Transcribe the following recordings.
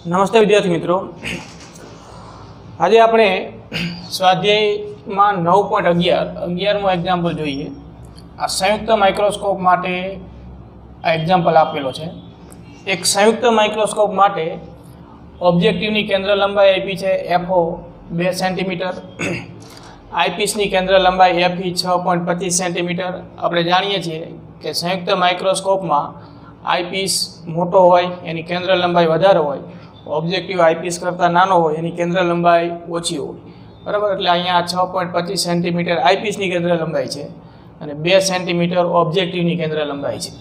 નમસ્તે વિદ્યાર્થી મિત્રો, આજે આપણે સ્વાધ્યાયમાં 9.11 એક્ઝામ્પલ જોઈએ। આ સંયુક્ત માઇક્રોસ્કોપ માટે આ એક્ઝામ્પલ આપેલો છે। એક સંયુક્ત માઇક્રોસ્કોપ માટે ઓબ્જેક્ટિવની કેન્દ્ર લંબાઈ આપી છે FO 2 સેન્ટીમીટર, આઈપીસની કેન્દ્ર લંબાઈ FE 6.25 સેન્ટીમીટર। આપણે જાણીએ છીએ કે સંયુક્ત માઇક્રોસ્કોપમાં આઈપીસ મોટો હોય એની કેન્દ્ર લંબાઈ વધારે હોય, ऑब्जेक्टिव आईपीस करता नानो हो एनी केंद्र लंबाई ओછી હોય, बराबर। એટલે અહીંયા 6.25 સેન્ટીમીટર આઈપીસની કેન્દ્ર લંબાઈ છે અને 2 સેન્ટીમીટર ઓબ્જેક્ટિવની કેન્દ્ર લંબાઈ છે।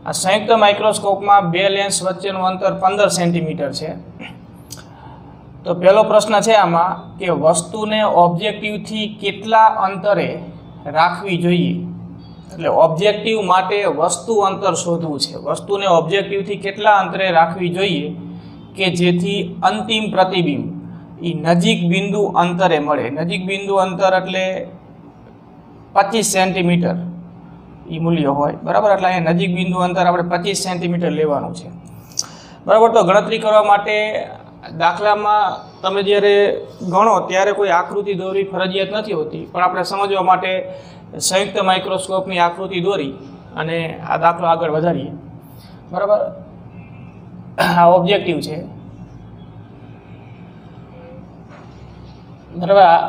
આ સંયુક્ત માઇક્રોસ્કોપમાં બે લેન્સ વચ્ચેનું અંતર 15 સેન્ટીમીટર છે। તો પહેલો પ્રશ્ન છે આમાં કે વસ્તુને ઓબ્જેક્ટિવથી કેટલા અંતરે રાખવી જોઈએ, એટલે ઓબ્જેક્ટિવ માટે વસ્તુ અંતર શોધવું છે। વસ્તુને ઓબ્જેક્ટિવથી કેટલા અંતરે રાખવી જોઈએ કે જેથી અંતિમ પ્રતિબિંબ એ નજીક બિંદુ અંતરે મળે। નજીક બિંદુ અંતર એટલે 25 સેન્ટીમીટર એ મૂલ્ય હોય, બરાબર। એટલે અહીંયા નજીક બિંદુ અંતર આપણે 25 સેન્ટીમીટર લેવાનું છે, બરાબર। તો ગણતરી કરવા માટે દાખલામાં તમે જ્યારે ગણો ત્યારે કોઈ આકૃતિ દોરવી ફરજિયાત નથી હોતી, પણ આપણે સમજવા માટે સંયુક્ત માઇક્રોસ્કોપની આકૃતિ દોરી અને આ દાખલો આગળ વધારીએ, બરાબર। આ ઓબ્જેક્ટિવ છે, બરાબર। આ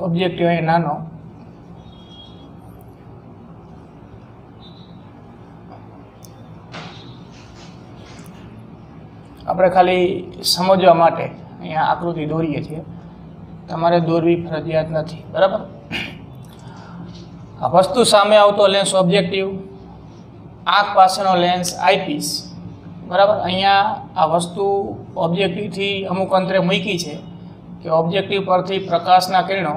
ઓબ્જેક્ટિવ અહીં નાનો, આપણે ખાલી સમજવા માટે અહીંયા આકૃતિ દોરીએ છીએ, તમારે દોરવી ફરજિયાત નથી, બરાબર। આ વસ્તુ સામે આવતો લેન્સ ઓબ્જેક્ટિવ, આંખ પાસેનો લેન્સ આઈપીસ, બરાબર। અહીંયા આ વસ્તુ ઓબ્જેક્ટિવથી અમુક અંતરે મૂકી છે કે ઓબ્જેક્ટિવ પરથી પ્રકાશના કિરણો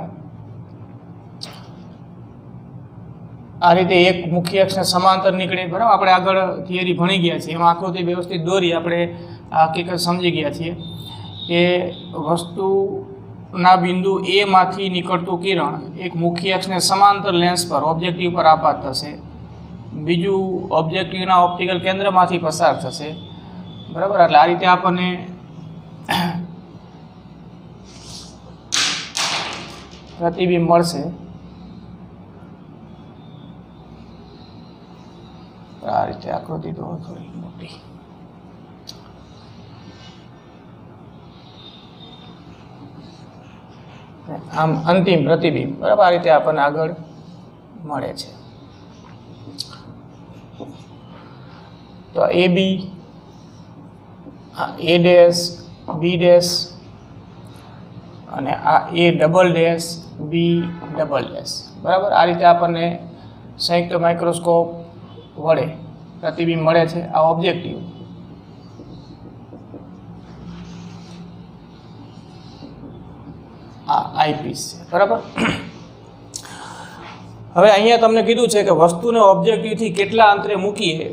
આ રીતે એક મુખ્ય અક્ષને સમાંતર નીકળે, બરાબર। આપણે આગળ થિયરી ભણી ગયા છીએ, એમાં આકૃતિ વ્યવસ્થિત દોરી આપણે આ હકીકત સમજી ગયા છીએ કે વસ્તુના બિંદુ એ માંથી નીકળતું કિરણ એક મુખ્ય અક્ષને સમાંતર લેન્સ પર ઓબ્જેક્ટિવ પર આપાત થશે, બીજું ઓબ્જેક્ટિવના ઓપ્ટિકલ કેન્દ્રમાંથી પસાર થશે, બરાબર। એટલે આ રીતે આપણને પ્રતિબિંબ મળશે। આ રીતે આકૃતિ તો થોડી મોટી, આમ અંતિમ પ્રતિબિંબ, બરાબર। આ રીતે આપણને આગળ મળે છે। તો એ બી, એ ડેશ, બી ડેશ અને આ A double dash, B double dash, બરાબર। આ રીતે આપણને સંયુક્ત માઇક્રોસ્કોપ વડે પ્રતિબિંબ મળે છે। આ ઓબ્જેક્ટિવ, આ આઈપીસ છે, બરાબર। હવે અહીંયા તમને કીધું છે કે વસ્તુને ઓબ્જેક્ટિવથી કેટલા અંતરે મૂકીએ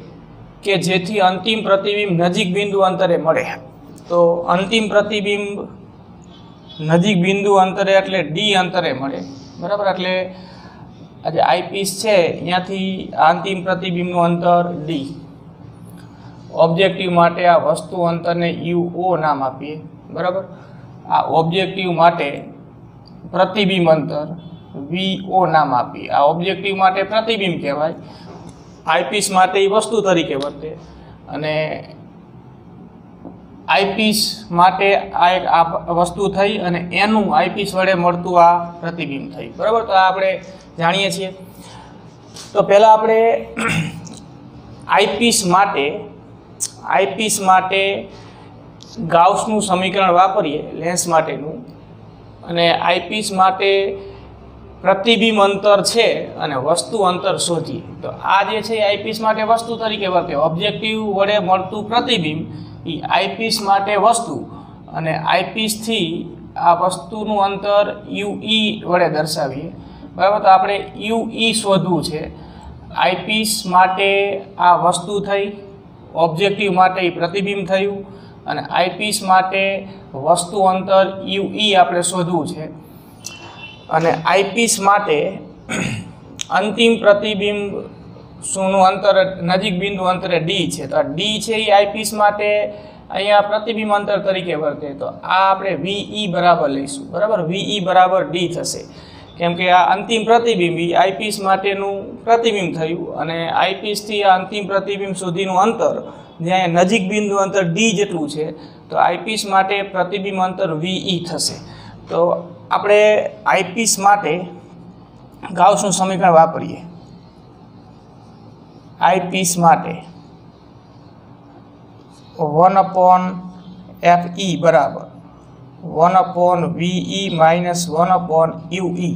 કે જેથી અંતિમ પ્રતિબિંબ નજીક બિંદુ અંતરે મળે। તો અંતિમ પ્રતિબિંબ નજીક બિંદુ અંતરે એટલે ડી અંતરે મળે, બરાબર। એટલે આ જે આઈપીસ છે અહીંયાથી અંતિમ પ્રતિબિંબનું અંતર ડી। ઓબ્જેક્ટિવ માટે આ વસ્તુ અંતરને UO નામ આપીએ, બરાબર। આ ઓબ્જેક્ટિવ માટે પ્રતિબિંબ અંતર VO નામ આપીએ। આ ઓબ્જેક્ટિવ માટે પ્રતિબિંબ કહેવાય, આઈપીસ માટે એ વસ્તુ તરીકે વર્તે, અને આઈપીસ માટે આ એક આ વસ્તુ થઈ અને એનું આઈપીસ વડે મળતું આ પ્રતિબિંબ થઈ, બરાબર। તો આ આપણે જાણીએ છીએ। તો પહેલાં આપણે આઈપીસ માટે ગાઉસનું સમીકરણ વાપરીએ લેન્સ માટેનું, અને આઈપીસ માટે પ્રતિબિંબ અંતર છે અને વસ્તુ અંતર શોધીએ। તો આ જે છે આઈપીસ માટે વસ્તુ તરીકે વર્તે, ઓબ્જેક્ટિવ વડે મળતું પ્રતિબિંબ એ આઈપીસ માટે વસ્તુ, અને આઈપીસથી આ વસ્તુનું અંતર UE વડે દર્શાવીએ, બરાબર। તો આપણે UE શોધવું છે। આઈપીસ માટે આ વસ્તુ થઈ, ઓબ્જેક્ટિવ માટે એ પ્રતિબિંબ થયું, અને આઈપીસ માટે વસ્તુ અંતર UE આપણે શોધવું છે। અને આઈપીસ માટે અંતિમ પ્રતિબિંબ શું અંતર નજીક બિંદુ અંતરે ડી છે, તો ડી છે એ આઈપીસ માટે અહીંયા પ્રતિબિંબ અંતર તરીકે વર્તે તો આ આપણે VE બરાબર લઈશું, બરાબર. VE બરાબર D થશે, કેમ કે આ અંતિમ પ્રતિબિંબ આઈપીસ માટેનું પ્રતિબિંબ થયું અને આઈપીસથી આ અંતિમ પ્રતિબિંબ સુધીનું અંતર જ્યાં નજીક બિંદુ અંતર D જેટલું છે, તો આઈપીસ માટે પ્રતિબિંબ અંતર VE થશે. તો આપણે આઈપીસ માટે ગાઉસનું સમીકરણ વાપરીએ. આઈપીસ માટે 1/FE બરાબર 1/VE માઇનસ 1/UE,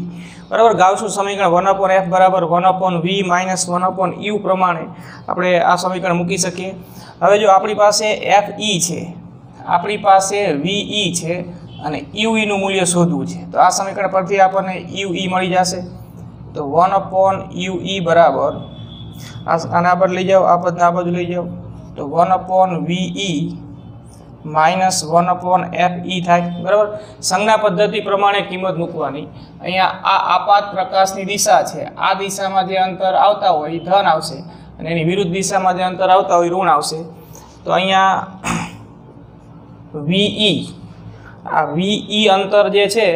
બરાબર. ગાઉસનું સમીકરણ 1/F બરાબર 1/V માઇનસ 1/U પ્રમાણે આપણે આ સમીકરણ મૂકી શકીએ. હવે જો આપણી પાસે FE છે, આપણી પાસે VE છે અને UE નું મૂલ્ય શોધવું છે, તો આ સમીકરણ પરથી આપણને UE મળી જશે. તો 1/UE બરાબર આના પર લઈ જાઓ, આ પદને આ બાજુ લઈ જાઓ, તો 1/VE માઇનસ 1/FE થાય, બરાબર. સંજ્ઞા પદ્ધતિ પ્રમાણે કિંમત મૂકવાની. અહીંયા આ આપાત પ્રકાશની દિશા છે, આ દિશામાં જે અંતર આવતા હોય એ ધન આવશે અને એની વિરુદ્ધ દિશામાં જે અંતર આવતા હોય ઋણ આવશે. તો અહીંયા VE, આ VE અંતર જે છે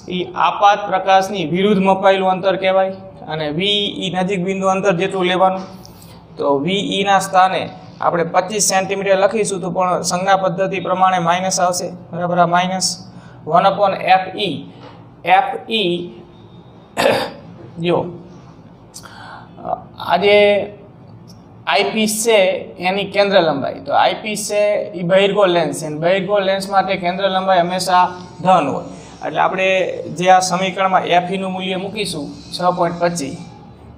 એ આપાત પ્રકાશની વિરુદ્ધ મપાયેલું અંતર કહેવાય અને VE નજીક બિંદુ અંતર જેટલું લેવાનું. તો VE ના સ્થાને આપણે 25 સેન્ટીમીટર લખીશું તો પણ સંજ્ઞા પદ્ધતિ પ્રમાણે માઇનસ આવશે, બરાબર. આ માઇનસ 1/FE. FE જો આજે આઈપીસ છે એની કેન્દ્ર લંબાઈ, તો આઈપીસ છે એ બહિર્ગોળ લેન્સ છે, બહિર્ગોળ લેન્સ માટે કેન્દ્ર લંબાઈ હંમેશા ધન હોય. એટલે આપણે જે આ સમીકરણમાં FE નું મૂલ્ય મૂકીશું 6.25,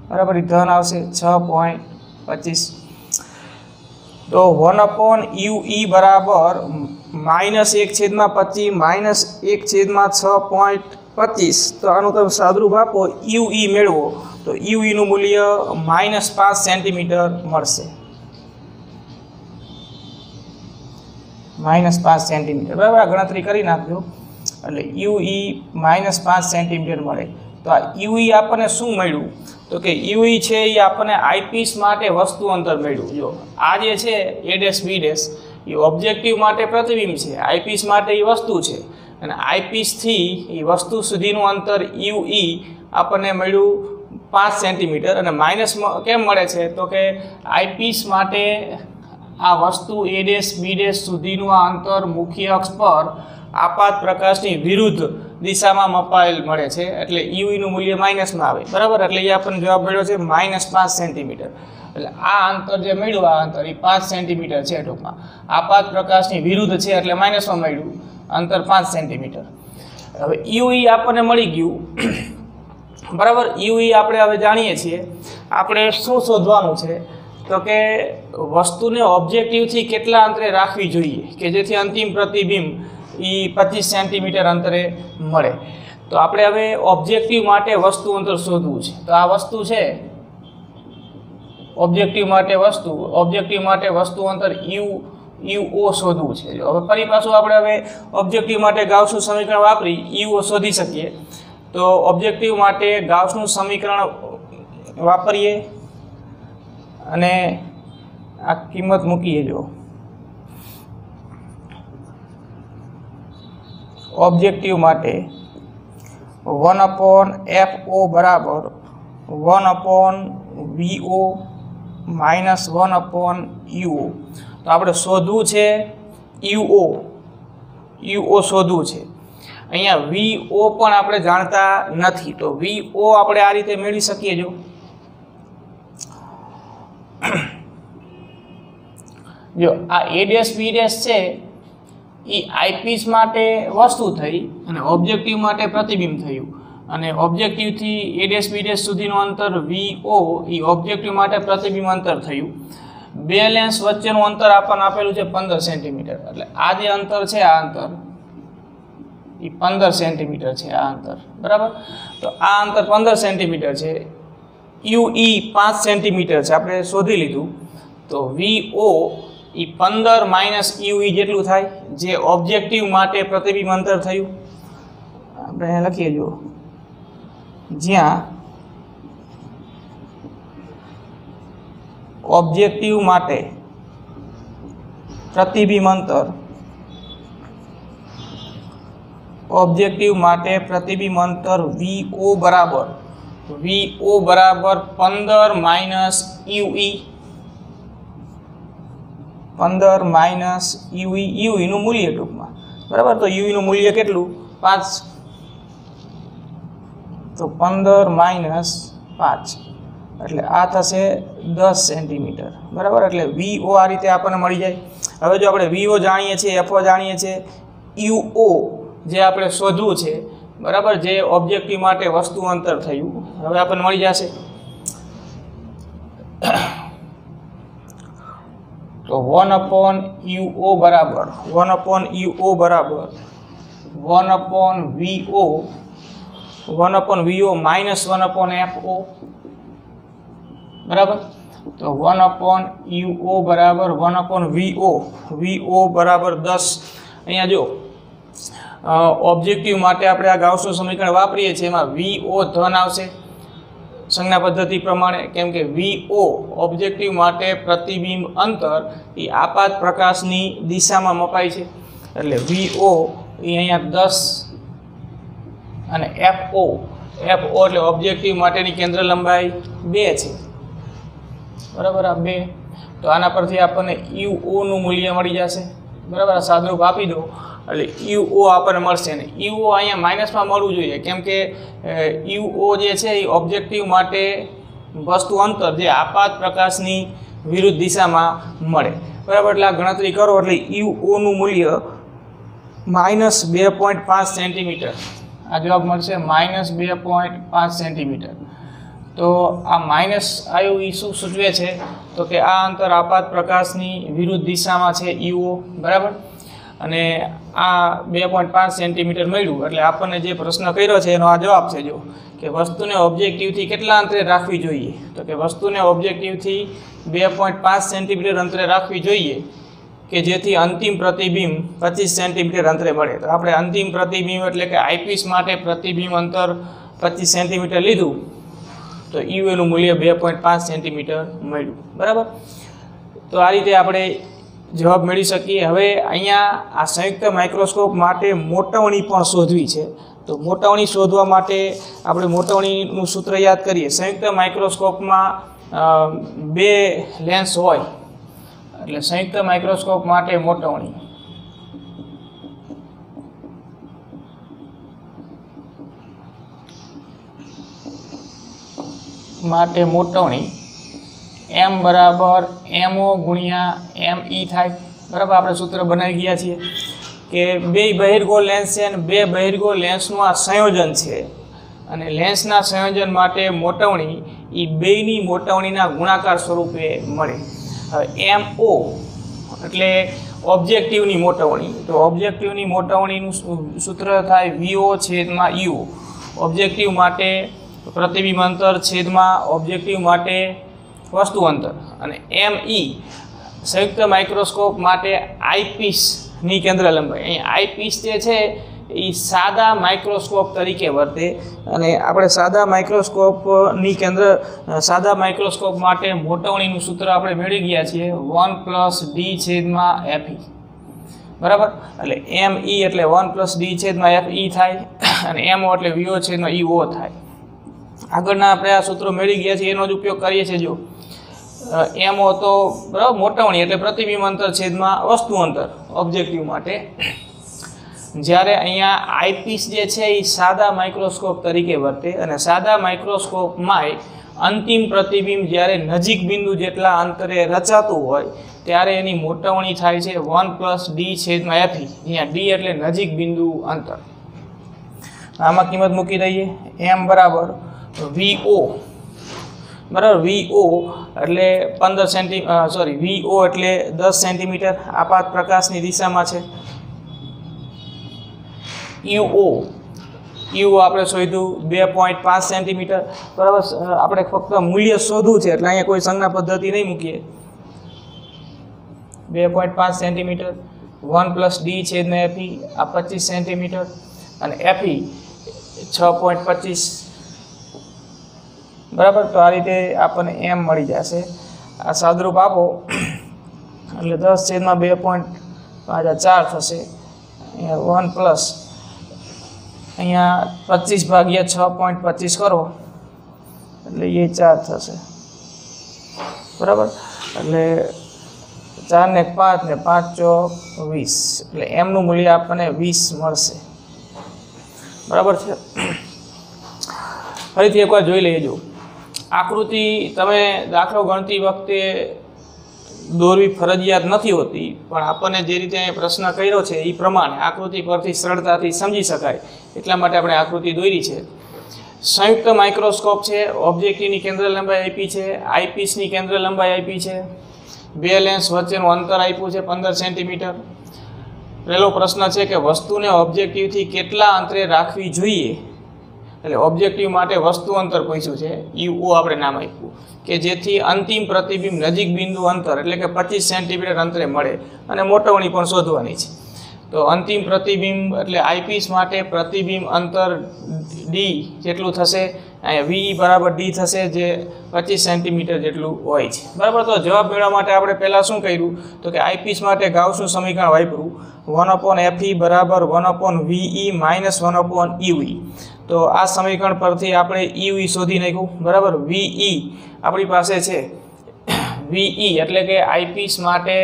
બરાબર, એ ધન આવશે 6.25. તો 1/UE બરાબર -1/25 માઇનસ 1/6.25. તો આનું તમે સાદુરૂપ આપો, UE મેળવો તો UE નું મૂલ્ય -5 સેન્ટીમીટર મળશે, -5 સેન્ટીમીટર, બરાબર. આ ગણતરી કરી નાખજો એટલે UE -5 સેન્ટીમીટર મળે. તો આ UE આપણને શું મળ્યું, તો કે UE છે એ આપણને આઈપીસ માટે વસ્તુ અંતર મળ્યું. જો આ જે છે A', B' એ ઓબ્જેક્ટિવ માટે પ્રતિબિંબ છે, આઈપીસ માટે એ વસ્તુ છે અને આઈપીસથી એ વસ્તુ સુધીનું અંતર UE આપણને મળ્યું 5 સેન્ટીમીટર. અને માઇનસ કેમ મળે છે, તો કે આઈપીસ માટે આ વસ્તુ A', B' સુધીનું આ અંતર મુખ્ય અક્ષ પર આપાત પ્રકાશની વિરુદ્ધ દિશામાં મપાયેલ મળે છે, એટલે UE નું મૂલ્ય માઇનસમાં આવે, બરાબર. એટલે એ આપણને જવાબ મળ્યો છે -5 સેન્ટીમીટર. એટલે આ અંતર જે મળ્યું, આ અંતર એ 5 સેન્ટીમીટર છે. ટૂંકમાં આપાત પ્રકાશની વિરુદ્ધ છે એટલે માઇનસમાં મળ્યું અંતર 5 સેન્ટીમીટર. હવે UE આપણને મળી ગયું, બરાબર. UE આપણે હવે જાણીએ છીએ. આપણે શું શોધવાનું છે, તો કે વસ્તુને ઓબ્જેક્ટિવથી કેટલા અંતરે રાખવી જોઈએ કે જેથી અંતિમ પ્રતિબિંબ એ 25 સેન્ટીમીટર અંતરે મળે. તો આપણે હવે ઓબ્જેક્ટિવ માટે વસ્તુ અંતર શોધવું છે. તો આ વસ્તુ છે ઓબ્જેક્ટિવ માટે વસ્તુ અંતર UO શોધવું છે. જો હવે ફરી પાછું આપણે હવે ઓબ્જેક્ટિવ માટે ગાઉસનું સમીકરણ વાપરી UO શોધી શકીએ. તો ઓબ્જેક્ટિવ માટે ગાઉસનું સમીકરણ વાપરીએ અને આ કિંમત મૂકીએ. જો ઓબ્જેક્ટિવ માટે 1/FO બરાબર 1/VO માઇનસ 1/UO. તો આપણે શોધવું છે UO શોધવું છે. અહીંયા VO પણ આપણે જાણતા નથી, તો VO આપણે આ રીતે મેળવી શકીએ. જો આ A', B' છે એ આઈપીસ માટે વસ્તુ થઈ અને ઓબ્જેક્ટિવ માટે પ્રતિબિંબ થયું અને ઓબ્જેક્ટિવથી A', B' સુધીનું અંતર VO એ ઓબ્જેક્ટિવ માટે પ્રતિબિંબ અંતર થયું. બે લેન્સ વચ્ચેનું અંતર આપણને આપેલું છે 15 સેન્ટીમીટર. એટલે આ જે અંતર છે, આ અંતર એ 15 સેન્ટીમીટર છે, આ અંતર, બરાબર. તો આ અંતર 15 સેન્ટીમીટર છે. UE 5 સેન્ટીમીટર છે, આપણે શોધી લીધું. તો VO એ 15 માઇનસ UE જેટલું થાય, જે ઓબ્જેક્ટિવ માટે પ્રતિબિંબ અંતર થયું. આપણે અહીંયા લખીએ, જો જ્યાં ઓબ્જેક્ટિવ માટે પ્રતિબિંબ અંતર ઓબ્જેક્ટિવ માટે પ્રતિબિંબ અંતર VO બરાબર 15 minus UE 15 minus UE UE નું મૂલ્ય ટૂંકમાં બરાબર તો UE નું મૂલ્ય કેટલું 5 તો 15 માઇનસ 5 એટલે આ થશે 10 સેન્ટીમીટર બરાબર એટલે VO આ રીતે આપણને મળી જાય હવે જો આપણે VO જાણીએ છીએ FO જાણીએ છીએ UO જે આપણે શોધવું છે બરાબર જે ઓબ્જેક્ટિવ માટે વસ્તુ અંતર થયું હવે આપણને મળી જશે તો 1/UO બરાબર 1/UO બરાબર 1/VO 1/VO માઇનસ 1/FO બરાબર તો 1/UO બરાબર 1/VO VO બરાબર 10 અહીંયા જો ઓબ્જેક્ટિવ માટે આપણે આ ગાઉસનું સમીકરણ વાપરીએ છીએ એમાં VO ધન આવશે સંજ્ઞા પદ્ધતિ પ્રમાણે કેમ કે VO ઓબ્જેક્ટિવ માટે પ્રતિબિંબ અંતર એ આપાત પ્રકાશની દિશામાં મપાય છે એટલે VO એ અહીંયા 10 અને FO એટલે ઓબ્જેક્ટિવ માટેની કેન્દ્ર લંબાઈ 2 છે બરાબર આ 2 તો આના પરથી આપણને UO નું મૂલ્ય મળી જશે બરાબર આ સાદુરૂપ આપી દો એટલે UO આપણને મળશે ને UO અહીંયા માઇનસમાં મળવું જોઈએ કેમ કે UO જે છે એ ઓબ્જેક્ટિવ માટે વસ્તુ અંતર જે આપાત પ્રકાશની વિરુદ્ધ દિશામાં મળે બરાબર એટલે આ ગણતરી કરો એટલે UO નું મૂલ્ય -2.5 સેન્ટીમીટર આ જવાબ મળશે -2.5 સેન્ટીમીટર તો આ માઇનસ આવ્યું એ શું સૂચવે છે તો કે આ અંતર આપાત પ્રકાશની વિરુદ્ધ દિશામાં છે UO બરાબર અને આ 2.5 સેન્ટીમીટર મળ્યું એટલે આપણને જે પ્રશ્ન કર્યો છે એનો આ જવાબ છે જો કે વસ્તુને ઓબ્જેક્ટિવથી કેટલા અંતરે રાખવી જોઈએ તો કે વસ્તુને ઓબ્જેક્ટિવથી 2.5 સેન્ટીમીટર અંતરે રાખવી જોઈએ કે જેથી અંતિમ પ્રતિબિંબ 25 સેન્ટીમીટર અંતરે મળે તો આપણે અંતિમ પ્રતિબિંબ એટલે કે આઈપીસ માટે પ્રતિબિંબ અંતર 25 સેન્ટીમીટર લીધું તો UO નું મૂલ્ય 2.5 સેન્ટીમીટર મળ્યું બરાબર તો આ રીતે આપણે જવાબ મેળવી શકીએ હવે અહીંયા આ સંયુક્ત માઇક્રોસ્કોપ માટે મોટવણી પણ શોધવી છે તો મોટવણી શોધવા માટે આપણે મોટવણીનું સૂત્ર યાદ કરીએ સંયુક્ત માઇક્રોસ્કોપમાં 2 લેન્સ હોય એટલે સંયુક્ત માઇક્રોસ્કોપ માટે મોટવણી M બરાબર MO ગુણ્યા ME થાય બરાબર આપણે સૂત્ર બનાવી ગયા છીએ કે 2 બહિર્ગોળ લેન્સ છે અને 2 બહિર્ગોળ લેન્સનું આ સંયોજન છે અને લેન્સના સંયોજન માટે મોટવણી એ બેયની મોટવણીના ગુણાકાર સ્વરૂપે મળે હવે MO એટલે ઓબ્જેક્ટિવની મોટવણી તો ઓબ્જેક્ટિવની મોટવણીનું સૂત્ર થાય VO છેદમાં UO ઓબ્જેક્ટિવ માટે પ્રતિબિંબ અંતર છેદમાં ઓબ્જેક્ટિવ માટે વસ્તુ અંતર અને ME સંયુક્ત માઇક્રોસ્કોપ માટે આઈપીસની કેન્દ્ર લંબાઈ અહીં આઈપીસ જે છે એ સાદા માઇક્રોસ્કોપ તરીકે વર્તે અને આપણે સાદા માઇક્રોસ્કોપ માટે મોટવણીનું સૂત્ર આપણે મેળવી ગયા છીએ 1+D છેદમાં FE બરાબર એટલે ME એટલે 1+D છેદમાં FE થાય અને MO એટલે VO છેદમાં UO થાય આગળના આપણે આ સૂત્રો મેળવી ગયા છીએ એનો જ ઉપયોગ કરીએ છીએ જો MO તો બરાબર મોટવણી એટલે પ્રતિબિંબ અંતર છેદમાં વસ્તુ અંતર ઓબ્જેક્ટિવ માટે જ્યારે અહીંયા આઈપીસ જે છે એ સાદા માઇક્રોસ્કોપ તરીકે વર્તે અને સાદા માઇક્રોસ્કોપમાં અંતિમ પ્રતિબિંબ જ્યારે નજીક બિંદુ જેટલા અંતરે રચાતું હોય ત્યારે એની મોટવણી થાય છે 1+D છેદમાં FE અહીંયા D એટલે નજીક બિંદુ અંતર આમાં કિંમત મૂકી દઈએ M બરાબર VO બરાબર VO એટલે 15 VO એટલે 10 સેન્ટીમીટર આપાત પ્રકાશની દિશામાં છે UO આપણે શોધ્યું 2.5 સેન્ટીમીટર બરાબર આપણે ફક્ત મૂલ્ય શોધવું છે એટલે અહીંયા કોઈ સંજ્ઞા પદ્ધતિ નહીં મૂકીએ 2.5 સેન્ટીમીટર 1+D છેદમાં FE આ 25 સેન્ટીમીટર અને FE 6.25 બરાબર તો આ રીતે આપણને M મળી જશે આ સાદરૂપ આપો એટલે 10/2.4 થશે. અહીંયા 1 પ્લસ અહીંયા 25/6.25 કરો એટલે એ 4 થશે, બરાબર. એટલે 4 ને 5 ને 5 ચોક 20, એટલે એમનું મૂલ્ય આપણને 20 મળશે, બરાબર છે. ફરીથી એકવાર જોઈ લેજો આકૃતિ. તમે દાખલો ગણતી વખતે દોરવી ફરજિયાત નથી હોતી, પણ આપણને જે રીતે પ્રશ્ન કર્યો છે એ પ્રમાણે આકૃતિ પરથી સરળતાથી સમજી શકાય એટલા માટે આપણે આકૃતિ દોરી છે. સંયુક્ત માઇક્રોસ્કોપ છે, ઓબ્જેક્ટિવની કેન્દ્ર લંબાઈ આપી છે, આઈપીસની કેન્દ્ર લંબાઈ આપી છે, બે લેન્સ વચ્ચેનું અંતર આપ્યું છે 15 સેન્ટીમીટર. પહેલો પ્રશ્ન છે કે વસ્તુને ઓબ્જેક્ટિવથી કેટલા અંતરે રાખવી જોઈએ, એટલે ઓબ્જેક્ટિવ માટે વસ્તુ અંતર પૂછ્યું છે, યુઓ આપણે નામ આપ્યું, કે જેથી અંતિમ પ્રતિબિંબ નજીક બિંદુ અંતર એટલે કે 25 સેન્ટીમીટર અંતરે મળે, અને મોટવણી પણ શોધવાની છે. તો અંતિમ પ્રતિબિંબ એટલે આઈપીસ માટે પ્રતિબિંબ અંતર ડી જેટલું થશે, અહીંયા વી બરાબર ડી થશે, જે 25 સેન્ટીમીટર જેટલું હોય છે, બરાબર. તો જવાબ મેળવવા માટે આપણે પહેલાં શું કર્યું તો કે આઈપીસ માટે ગાઉસનું સમીકરણ વાપર્યું, 1/FE બરાબર 1/VE માઇનસ 1/UE. તો આ સમીકરણ પરથી આપણે UE શોધી નાખ્યું, બરાબર. VE આપણી પાસે છે, VE એટલે કે આઈપીસ માટે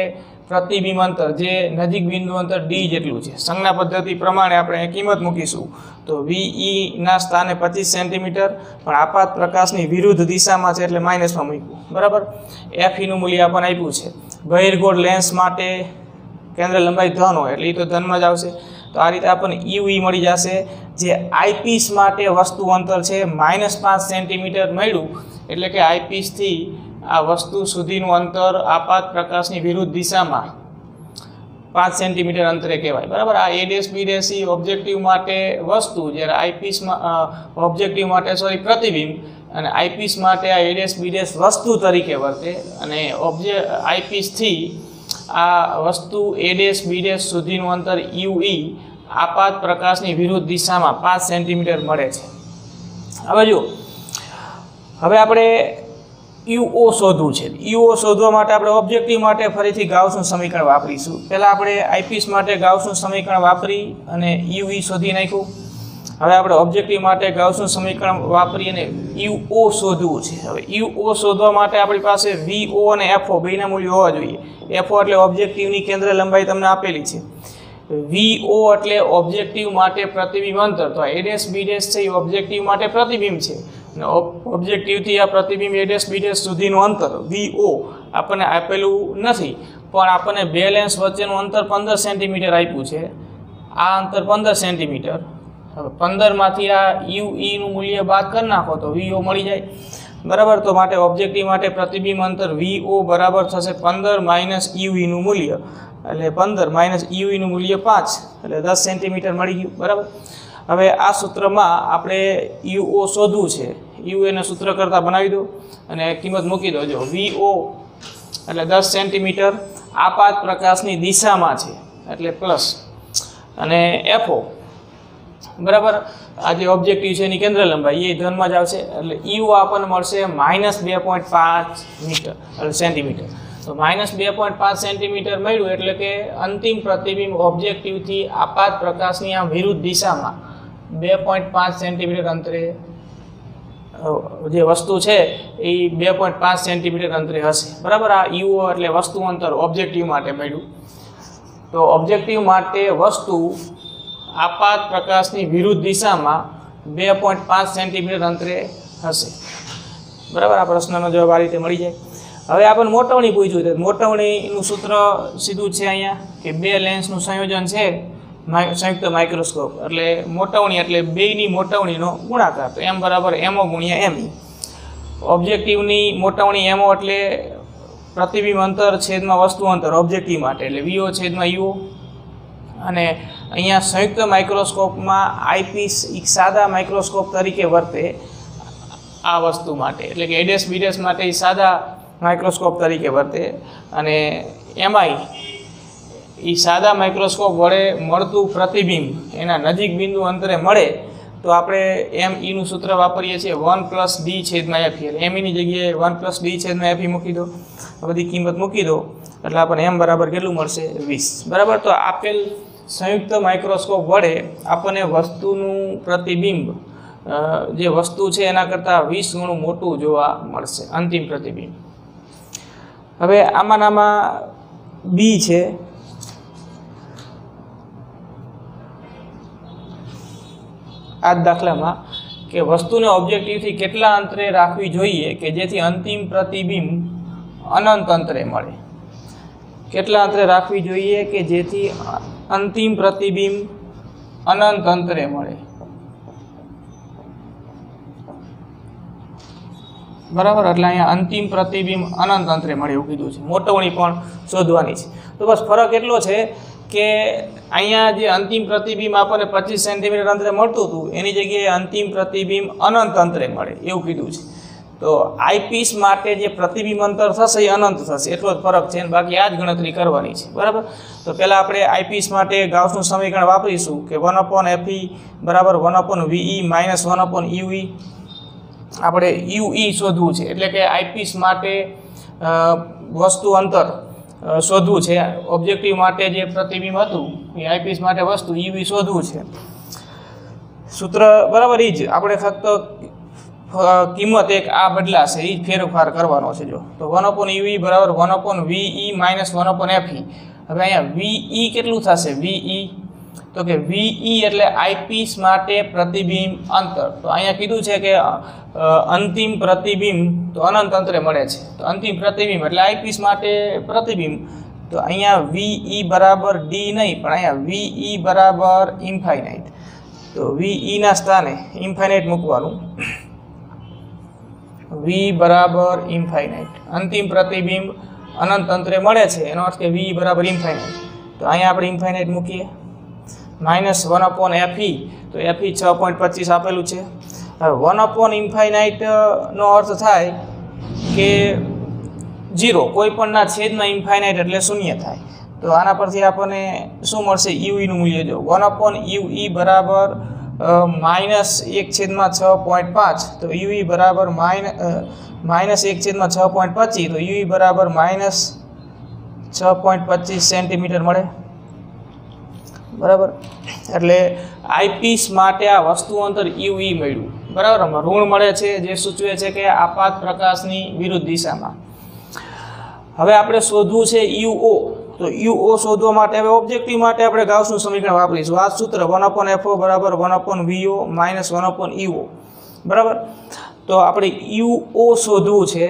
પ્રતિબિંબ અંતર જે નજીક બિંદુ અંતર ડી જેટલું છે. સંજ્ઞા પદ્ધતિ પ્રમાણે આપણે કિંમત મૂકીશું, તો VE ના સ્થાને 25 સેન્ટીમીટર, પણ આપાત પ્રકાશની વિરુદ્ધ દિશામાં છે એટલે માઇનસમાં મૂક્યું, બરાબર. FE નું મૂલ્ય આપણને આપ્યું છે. બહિર્ગોળ લેન્સ માટે કેન્દ્ર લંબાઈ ધન હોય એટલે એ તો ધનમાં જ આવશે. તો આ રીતે આપણને UE મળી જશે, જે આઈપીસ માટે વસ્તુ અંતર છે -5 સેન્ટીમીટર મળ્યું, એટલે કે આઈપીસથી આ વસ્તુ સુધીનું અંતર આપાત પ્રકાશની વિરુદ્ધ દિશામાં 5 સેન્ટીમીટર અંતરે કહેવાય, બરાબર. આ A', B' ઓબ્જેક્ટિવ માટે વસ્તુ, જ્યારે આઈપીસમાં ઓબ્જેક્ટિવ માટે પ્રતિબિંબ, અને આઈપીસ માટે આ A', B' વસ્તુ તરીકે વર્તે, અને આઈપીસથી આ વસ્તુ A', B' સુધીનું અંતર UE આપાત પ્રકાશની વિરુદ્ધ દિશામાં 5 સેન્ટીમીટર મળે છે. હવે જો હવે આપણે UO શોધવું છે. UO શોધવા માટે આપણે ઓબ્જેક્ટિવ માટે ફરીથી ગાઉસનું સમીકરણ વાપરીશું. પહેલાં આપણે આઈપીસ માટે ગાઉસનું સમીકરણ વાપરી અને UE શોધી નાખ્યું. હવે આપણે ઓબ્જેક્ટિવ માટે ગાઉસનું સમીકરણ વાપરી અને UO શોધવું છે. હવે UO શોધવા માટે આપણી પાસે VO અને FO બેના મૂલ્યો હોવા જોઈએ. FO એટલે ઓબ્જેક્ટિવની કેન્દ્ર લંબાઈ તમને આપેલી છે. VO એટલે ઓબ્જેક્ટિવ માટે પ્રતિબિંબ અંતર, તો A', B' છે એ ઓબ્જેક્ટિવ માટે પ્રતિબિંબ છે, અને ઓબ્જેક્ટિવથી આ પ્રતિબિંબ A', B' સુધીનું અંતર VO આપણને આપેલું નથી, પણ આપણને બે લેન્સ વચ્ચેનું અંતર 15 સેન્ટીમીટર આપ્યું છે. આ અંતર 15 સેન્ટીમીટર. હવે 15માંથી આ UE નું મૂલ્ય બાદ કરી નાખો તો VO મળી જાય, બરાબર. તો માટે ઓબ્જેક્ટિવ માટે પ્રતિબિંબ અંતર VO બરાબર થશે 15 માઇનસ UE નું મૂલ્ય, એટલે 15 માઇનસ UE નું મૂલ્ય 5, એટલે 10 સેન્ટીમીટર મળી ગયું, બરાબર. હવે આ સૂત્રમાં આપણે UO શોધવું છે. UE ને સૂત્ર કરતાં બનાવી દો અને કિંમત મૂકી દો. જો VO એટલે 10 સેન્ટીમીટર આપાત પ્રકાશની દિશામાં છે એટલે પ્લસ, અને FO બરાબર આ જે ઓબ્જેક્ટિવ છે એની કેન્દ્ર લંબાઈ એ ધનમાં જ આવશે, એટલે EU આપણને મળશે -2.5 મીટર એટલે સેન્ટીમીટર. તો -2.5 સેન્ટીમીટર મળ્યું, એટલે કે અંતિમ પ્રતિબિંબ ઓબ્જેક્ટિવથી આપાત પ્રકાશની આ વિરુદ્ધ દિશામાં 2.5 સેન્ટીમીટર અંતરે જે વસ્તુ છે એ 2.5 સેન્ટીમીટર અંતરે હશે, બરાબર. આ UO એટલે વસ્તુ અંતર ઓબ્જેક્ટિવ માટે મળ્યું. તો ઓબ્જેક્ટિવ માટે વસ્તુ આપાત પ્રકાશની વિરુદ્ધ દિશામાં 2.5 સેન્ટીમીટર અંતરે હશે, બરાબર. આ પ્રશ્નનો જવાબ આ રીતે મળી જાય. હવે આપણને મોટવણી પૂછ્યું છે. મોટવણીનું સૂત્ર સીધું છે અહીંયા, કે બે લેન્સનું સંયોજન છે સંયુક્ત માઇક્રોસ્કોપ, એટલે મોટવણી એટલે બેની મોટવણીનો ગુણાકાર, તો M બરાબર MO ગુણ્યા ME. ઓબ્જેક્ટિવની મોટવણી MO એટલે પ્રતિબિંબ અંતર છેદમાં વસ્તુ અંતર ઓબ્જેક્ટિવ માટે, એટલે VO છેદમાં UO. અને અહીંયા સંયુક્ત માઇક્રોસ્કોપમાં આઈપીસ એક સાદા માઇક્રોસ્કોપ તરીકે વર્તે આ વસ્તુ માટે, એટલે કે A', B' માટે એ સાદા માઇક્રોસ્કોપ તરીકે વર્તે, અને MI એ સાદા માઇક્રોસ્કોપ વડે મળતું પ્રતિબિંબ એના નજીક બિંદુ અંતરે મળે તો આપણે ME નું સૂત્ર વાપરીએ છીએ 1+D/FE. એટલે ME ની જગ્યાએ 1+D/FE મૂકી દો, બધી કિંમત મૂકી દો, એટલે આપણને m બરાબર કેટલું મળશે 20 બરાબર। તો આપેલ સંયુક્ત માઇક્રોસ્કોપ વડે આપણને વસ્તુનું પ્રતિબિંબ જે વસ્તુ છે એના કરતાં 20 ગણું મોટું જોવા મળશે અંતિમ પ્રતિબિંબ। હવે આમાંનામાં બી છે આ દાખલામાં કે વસ્તુને ઓબ્જેક્ટિવથી કેટલા અંતરે રાખવી જોઈએ કે જેથી અંતિમ પ્રતિબિંબ અનંત અંતરે મળે। કેટલા અંતરે રાખવી જોઈએ કે જેથી અંતિમ પ્રતિબિંબ અનંત અંતરે મળે બરાબર। એટલે અહીંયા અંતિમ પ્રતિબિંબ અનંત અંતરે મળે એવું કીધું છે। મોટવણી પણ શોધવાની છે। તો બસ ફરક એટલો છે કે અહીંયા જે અંતિમ પ્રતિબિંબ આપણને 25 સેન્ટીમીટર અંતરે મળતું હતું એની જગ્યાએ અંતિમ પ્રતિબિંબ અનંત અંતરે મળે એવું કીધું છે। તો આઈપીસ માટે જે પ્રતિબિંબ અંતર થશે એ અનંત થશે એટલો જ ફરક છે, બાકી આ જ ગણતરી કરવાની છે બરાબર। તો પહેલાં આપણે આઈપીસ માટે ગાઉસનું સમીકરણ વાપરીશું કે 1/fe બરાબર 1/ve માઇનસ 1/ue। આપણે UE શોધવું છે એટલે કે આઈપીસ માટે વસ્તુ અંતર શોધવું છે। ઓબ્જેક્ટિવ માટે જે પ્રતિબિંબ હતું એ આઈપીસ માટે વસ્તુ UE શોધવું છે। સૂત્ર બરાબર એ જ, આપણે ફક્ત કિંમત એક આ બદલાશે એ જ ફેરફાર કરવાનો છે। જો તો 1/UE બરાબર 1/ve માઇનસ 1/fe। હવે અહીંયા VE કેટલું થશે VE તો કે VE એટલે આઈપીસ માટે પ્રતિબિંબ અંતર। તો અહીંયા કીધું છે કે અંતિમ પ્રતિબિંબ તો અનંત અંતરે મળે છે। તો અંતિમ પ્રતિબિંબ એટલે આઈપીસ માટે પ્રતિબિંબ, તો અહીંયા VE બરાબર D નહીં પણ અહીંયા VE બરાબર ઇન્ફાઇનાઇટ। તો VE ના સ્થાને ઇન્ફાઇનાઇટ મૂકવાનું, V બરાબર ઇન્ફાઇનાઇટ। અંતિમ પ્રતિબિંબ અનંત અંતરે મળે છે એનો અર્થ કે VE બરાબર ઇન્ફાઇનાઇટ। તો અહીંયા આપણે ઇન્ફાઇનાઇટ મૂકીએ માઇનસ 1/fe। તો fe 6.25 આપેલું છે। હવે 1/ઇન્ફાઇનાઇટ નો અર્થ થાય કે 0, કોઈ પણના છેદમાં ઇન્ફાઇનાઇટ એટલે શૂન્ય થાય। તો આના પરથી આપણને શું મળશે UE નું મૂલ્ય જો 1/UE બરાબર માઇનસ 1/6.5। તો UE બરાબર માઇનસ 1/6.25। તો UE બરાબર માઇનસ 6.25 સેન્ટીમીટર મળે બરાબર। એટલે આઈપીસ માટે આ વસ્તુ અંતર UE મળ્યું બરાબર। ઋણ મળે છે જે સૂચવે છે કે આપાત પ્રકાશની વિરુદ્ધ દિશામાં। હવે આપણે શોધવું છે UO। તો UO શોધવા માટે હવે ઓબ્જેક્ટિવ માટે આપણે ગાઉસનું સમીકરણ વાપરીશું। આ સૂત્ર 1/FO બરાબર 1/VO માઇનસ 1/EO બરાબર। તો આપણે UO શોધવું છે,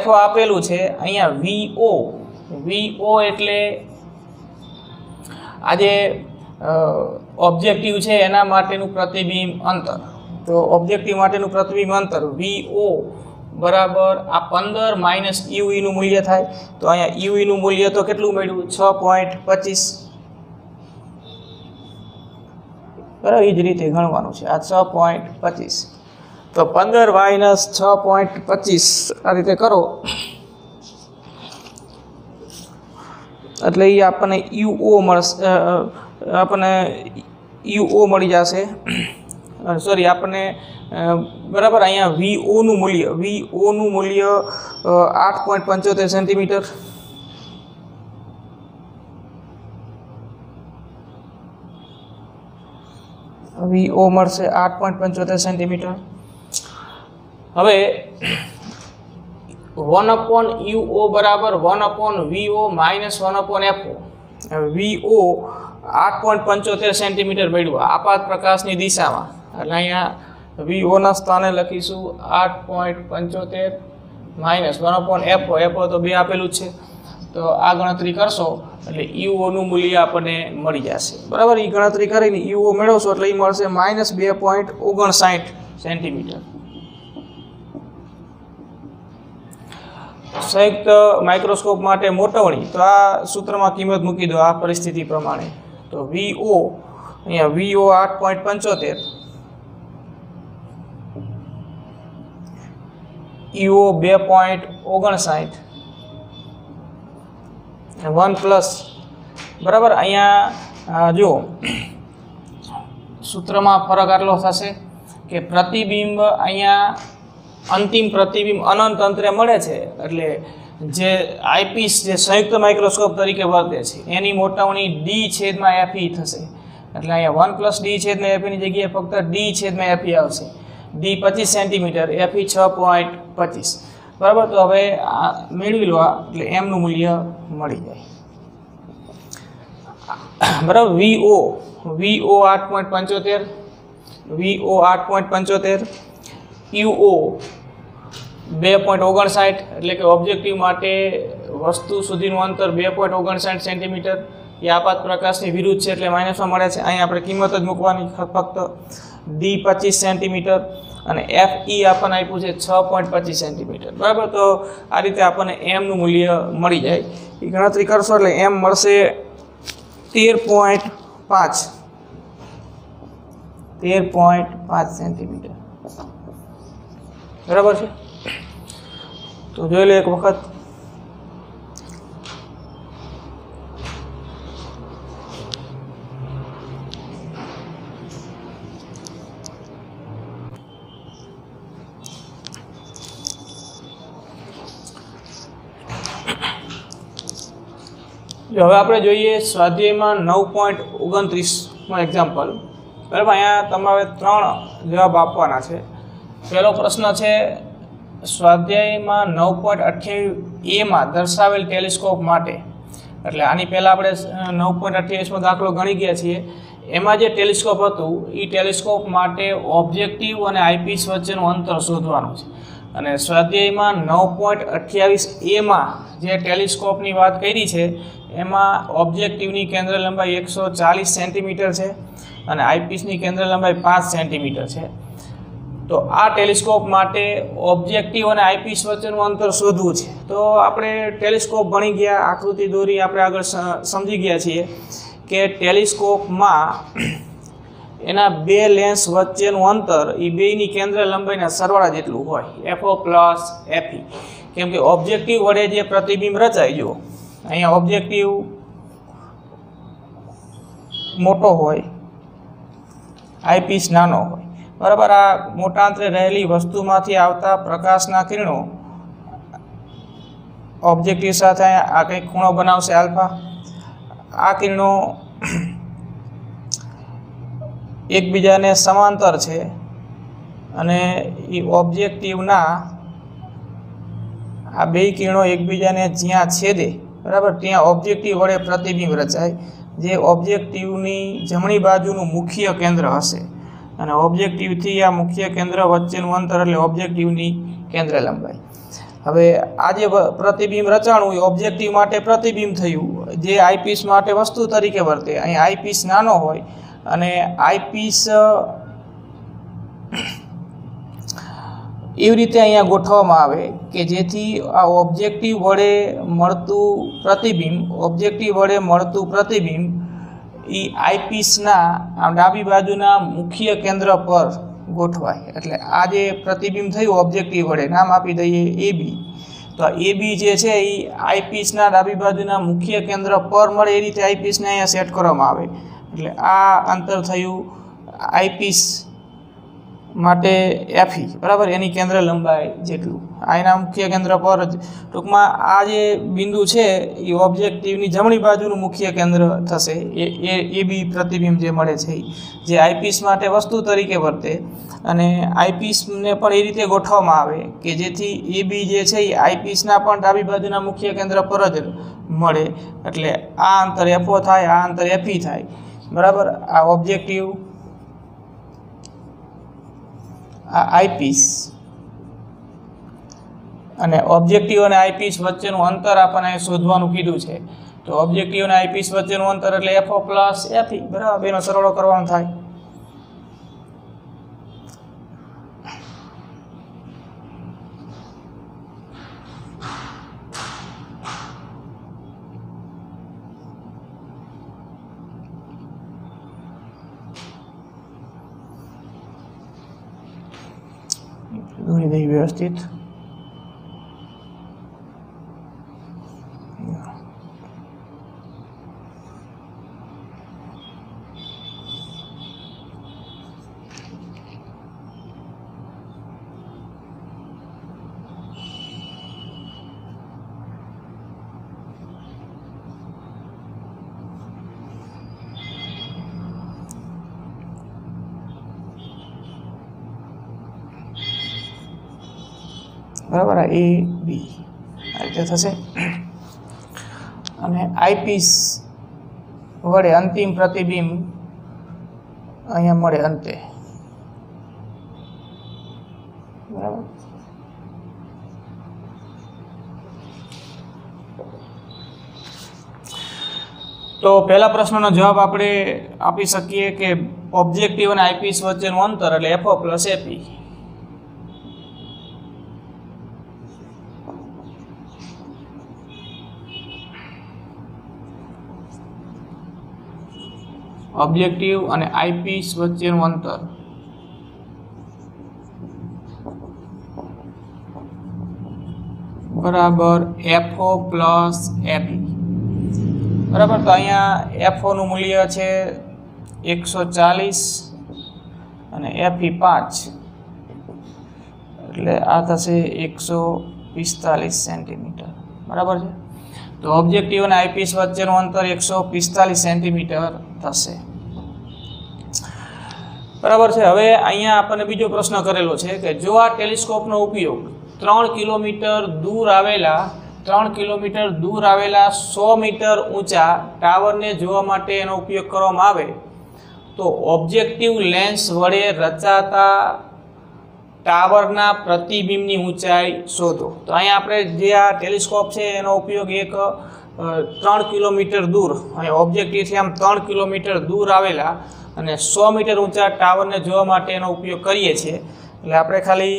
FO આપેલું છે, અહીંયા VO એટલે આ જે ઓબ્જેક્ટિવ છે એના માટેનું પ્રતિબિંબ અંતર। તો ઓબ્જેક્ટિવ માટેનું પ્રતિબિંબ અંતર VO બરાબર આ 15 માઇનસ UE નું મૂલ્ય થાય। તો અહીંયા UE નું મૂલ્ય તો કેટલું મળ્યું 6.25 બરાબર। એ જ રીતે ગણવાનું છે આ 6.25। તો 15 માઇનસ 6.25 આ રીતે કરો એટલે એ આપણને UO મળશે, આપણને UO મળી જશે સોરી આપણને બરાબર। અહીંયા VO નું મૂલ્ય 8.75 સેન્ટીમીટર VO મળશે 8.75 સેન્ટીમીટર। હવે 1/UO બરાબર 1/VO minus 1/FO। VO 8.75 centimetre મળ્યું આપાત પ્રકાશની દિશામાં। એટલે અહીંયા VO ના સ્થાને લખીશું 8.75 માઇનસ 1/FO। FO તો 2 આપેલું જ છે। તો આ ગણતરી કરશો એટલે UO નું મૂલ્ય આપણને મળી જશે બરાબર। એ ગણતરી કરીને UO મેળવશો એટલે એ મળશે માઇનસ 2.59 સેન્ટીમીટર। સંયુક્ત માઇક્રોસ્કોપ માટે મોટવણી તો આ સૂત્રમાં કિંમત મૂકી દો આ પરિસ્થિતિ પ્રમાણે। તો VO અહીંયા VO 8.75, EO 2.59, 1 પ્લસ બરાબર। અહીંયા જો સૂત્રમાં ફરક આટલો થશે કે પ્રતિબિંબ અહીંયા અંતિમ પ્રતિબિંબ અનંત અંતરે મળે છે એટલે જે આઈપીસ જે સંયુક્ત માઇક્રોસ્કોપ તરીકે વર્તે છે એની મોટાવણી ડી છેદમાં એફઈ થશે એટલે અહીંયા 1 + ડી છેદમાં એફઈની જગ્યાએ ફક્ત ડી છેદમાં એફઈ આવશે. D 25 centimetre, Fe 6.25. બરાબર. તો હવે આ મેળવી લો એટલે એમનું મૂલ્ય મળી જાય. બરાબર. વીઓ 8.75, વીઓ 8.75, યુઓ 2.59 એટલે કે ઓબ્જેક્ટિવ માટે વસ્તુ સુધીનું અંતર 2.59 સેન્ટીમીટર. એ આપાત પ્રકાશની વિરુદ્ધ છે એટલે માઇનસમાં મળે છે. અહીં આપણે કિંમત જ મૂકવાની ફક્ત. ડી 25 સેન્ટીમીટર અને એફઈ આપણને આપ્યું છે 6.25 સેન્ટીમીટર. બરાબર. તો આ રીતે આપણને એમનું મૂલ્ય મળી જાય. એ ગણતરી કરશો એટલે એમ મળશે 13.5 સેન્ટીમીટર. બરાબર છે. તો જોઈ લો એક વખત. હવે આપણે જોઈએ સ્વાધ્યાયમાં 9.29નો એક્ઝામ્પલ. બરાબર. અહીંયા તમારે 3 જવાબ આપવાના છે. પહેલો પ્રશ્ન છે સ્વાધ્યાયમાં 9.28 દર્શાવેલ ટેલિસ્કોપ માટે, એટલે આની પહેલાં આપણે 9.28 દાખલો ગણી ગયા છીએ. એમાં જે ટેલિસ્કોપ હતું એ ટેલિસ્કોપ માટે ઓબ્જેક્ટિવ અને આઈપીસ વચ્ચેનું અંતર શોધવાનું છે. અને સ્વાધ્યાયમાં 9.28 જે ટેલિસ્કોપની વાત કરી છે એમાં ઓબ્જેક્ટિવની કેન્દ્ર લંબાઈ 140 સેન્ટીમીટર છે અને આઈપીસની કેન્દ્ર લંબાઈ 5 સેન્ટીમીટર છે. તો આ ટેલિસ્કોપ માટે ઓબ્જેક્ટિવ અને આઈપીસ વચ્ચેનું અંતર શોધવું છે. તો આપણે ટેલિસ્કોપ ભણી ગયા, આકૃતિ દોરી આપણે આગળ સમજી ગયા છીએ કે ટેલિસ્કોપમાં એના 2 લેન્સ વચ્ચેનું અંતર એ બેયની કેન્દ્ર લંબાઈના સરવાળા જેટલું હોય, એફઓ પ્લસ એફઈ. કેમ કે ઓબ્જેક્ટિવ વડે જે પ્રતિબિંબ રચાય, જો અહીંયા ઓબ્જેક્ટિવ મોટો હોય, આઈપીસ નાનો હોય. બરાબર. આ મોટા અંતરે રહેલી વસ્તુમાંથી આવતા પ્રકાશના કિરણો ઓબ્જેક્ટિવ સાથે આ કંઈક ખૂણો બનાવશે આલ્ફા. આ કિરણો એકબીજાને સમાંતર છે અને એ ઓબ્જેક્ટિવના આ બે કિરણો એકબીજાને જ્યાં છેદે, બરાબર, ત્યાં ઓબ્જેક્ટિવ વડે પ્રતિબિંબ રચાય જે ઓબ્જેક્ટિવની જમણી બાજુનું મુખ્ય કેન્દ્ર હશે. અને ઓબ્જેક્ટિવથી આ મુખ્ય કેન્દ્ર વચ્ચેનું અંતર એટલે ઓબ્જેક્ટિવની કેન્દ્ર લંબાઈ. હવે આ જે પ્રતિબિંબ રચાણું એ ઓબ્જેક્ટિવ માટે પ્રતિબિંબ થયું, જે આઈપીસ માટે વસ્તુ તરીકે વર્તે. અહીં આઈપીસ નાનો હોય અને આઈપીસ એવી રીતે અહીંયા ગોઠવવામાં આવે કે જેથી આ ઓબ્જેક્ટિવ વડે મળતું પ્રતિબિંબ એ આઈપીસના ડાબી બાજુના મુખ્ય કેન્દ્ર પર ગોઠવાય. એટલે આ જે પ્રતિબિંબ થયું ઓબ્જેક્ટિવ વડે, નામ આપી દઈએ એબી. તો આ એબી જે છે એ આઈપીસના ડાબી બાજુના મુખ્ય કેન્દ્ર પર મળે એ રીતે આઈપીસને અહીંયા સેટ કરવામાં આવે. એટલે આ અંતર થયું આઈપીસ માટે એફઈ, બરાબર, એની કેન્દ્ર લંબાઈ જેટલું. આ એના મુખ્ય કેન્દ્ર પર જ ટૂંકમાં આ જે બિંદુ છે એ ઓબ્જેક્ટિવની જમણી બાજુનું મુખ્ય કેન્દ્ર થશે. એ બી પ્રતિબિંબ જે મળે છે જે આઈપીસ માટે વસ્તુ તરીકે વર્તે અને આઈપીસને પણ એ રીતે ગોઠવવામાં આવે કે જેથી એ બી જે છે એ આઈપીસના પણ ડાબી બાજુના મુખ્ય કેન્દ્ર પર જ મળે. એટલે આ અંતર એફઓ થાય, આ અંતર એફઈ થાય. બરાબર. આ ઓબ્જેક્ટિવ, આ આઈપીસ અને ઓબ્જેક્ટિવ અને આઈપીસ વચ્ચેનું અંતર આપણને શોધવાનું કીધું છે. તો ઓબ્જેક્ટિવ અને આઈપીસ વચ્ચેનું અંતર એટલે એફઓ પ્લસ એફઈ. બરાબર. બેનો સરવાળો કરવાનો થાય. દોરી દઈ વ્યવસ્થિત. બરાબર, આ એ બી આ રીતે થશે. અને આઈપીસ વડે અંતિમ પ્રતિબિંબ અહીંયા મળે અંતે. બરાબર. તો પહેલા પ્રશ્નનો જવાબ આપણે આપી શકીએ કે ઓબ્જેક્ટિવ અને આઈપીસ વચ્ચેનું અંતર એટલે એફઓ પ્લસ એપી. ઓબ્જેક્ટિવ અને આઈપીસ વચ્ચેનું અંતર બરાબર એફઓ પ્લસ એપી. બરાબર. તો અહીંયા એફઓનું મૂલ્ય છે 140 અને એપી 5 એટલે આ થશે 145 સેન્ટીમીટર. બરાબર છે. તો ઓબ્જેક્ટિવ અને આઈપીસ વચ્ચેનું અંતર 145 સેન્ટીમીટર થશે. બરાબર છે. હવે અહીંયા આપણને બીજો પ્રશ્ન કરેલો છે કે જો આ ટેલિસ્કોપનો ઉપયોગ 3 કિલોમીટર દૂર આવેલા 100 મીટર ઊંચા ટાવરને જોવા માટે એનો ઉપયોગ કરવામાં આવે તો ઓબ્જેક્ટિવ લેન્સ વડે રચાતા ટાવરના પ્રતિબિંબની ઊંચાઈ શોધો. તો અહીંયા આપણે જે આ ટેલિસ્કોપ છે એનો ઉપયોગ એક 3 કિલોમીટર દૂર, અહીંયા ઓબ્જેક્ટિવથી આમ 3 કિલોમીટર દૂર આવેલા અને 100 મીટર ઊંચા ટાવરને જોવા માટે એનો ઉપયોગ કરીએ છીએ. એટલે આપણે ખાલી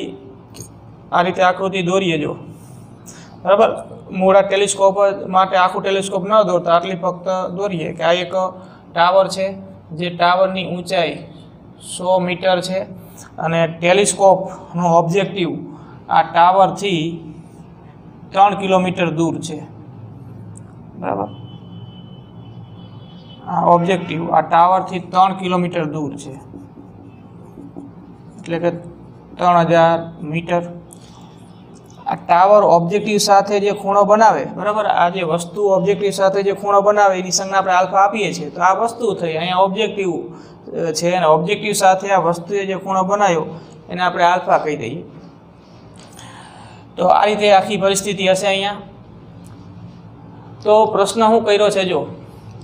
આ રીતે આકૃતિ દોરીએ જો. બરાબર. મૂળ ટેલિસ્કોપ માટે આખું ટેલિસ્કોપ ન દોરતા આટલી ફક્ત દોરીએ કે આ એક ટાવર છે જે ટાવરની ઊંચાઈ 100 મીટર છે અને ટેલિસ્કોપનો ઓબ્જેક્ટિવ આ ટાવરથી 3 કિલોમીટર દૂર છે. બરાબર. આ ઓબ્જેક્ટિવ આ ટાવરથી 3 કિલોમીટર દૂર છે એટલે કે 3000 મીટર. આ ટાવર ઓબ્જેક્ટિવ સાથે જે ખૂણો બનાવે, બરાબર, આ જે વસ્તુ ઓબ્જેક્ટિવ સાથે જે ખૂણો બનાવે એની સંજ્ઞા આપણે આલ્ફા આપીએ છીએ. તો આ વસ્તુ થઈ, અહીંયા ઓબ્જેક્ટિવ છે અને ઓબ્જેક્ટિવ સાથે આ વસ્તુએ જે ખૂણો બનાવ્યો એને આપણે આલ્ફા કહી દઈએ. તો આ રીતે આખી પરિસ્થિતિ હશે અહીંયા. તો પ્રશ્ન શું કર્યો છે જો,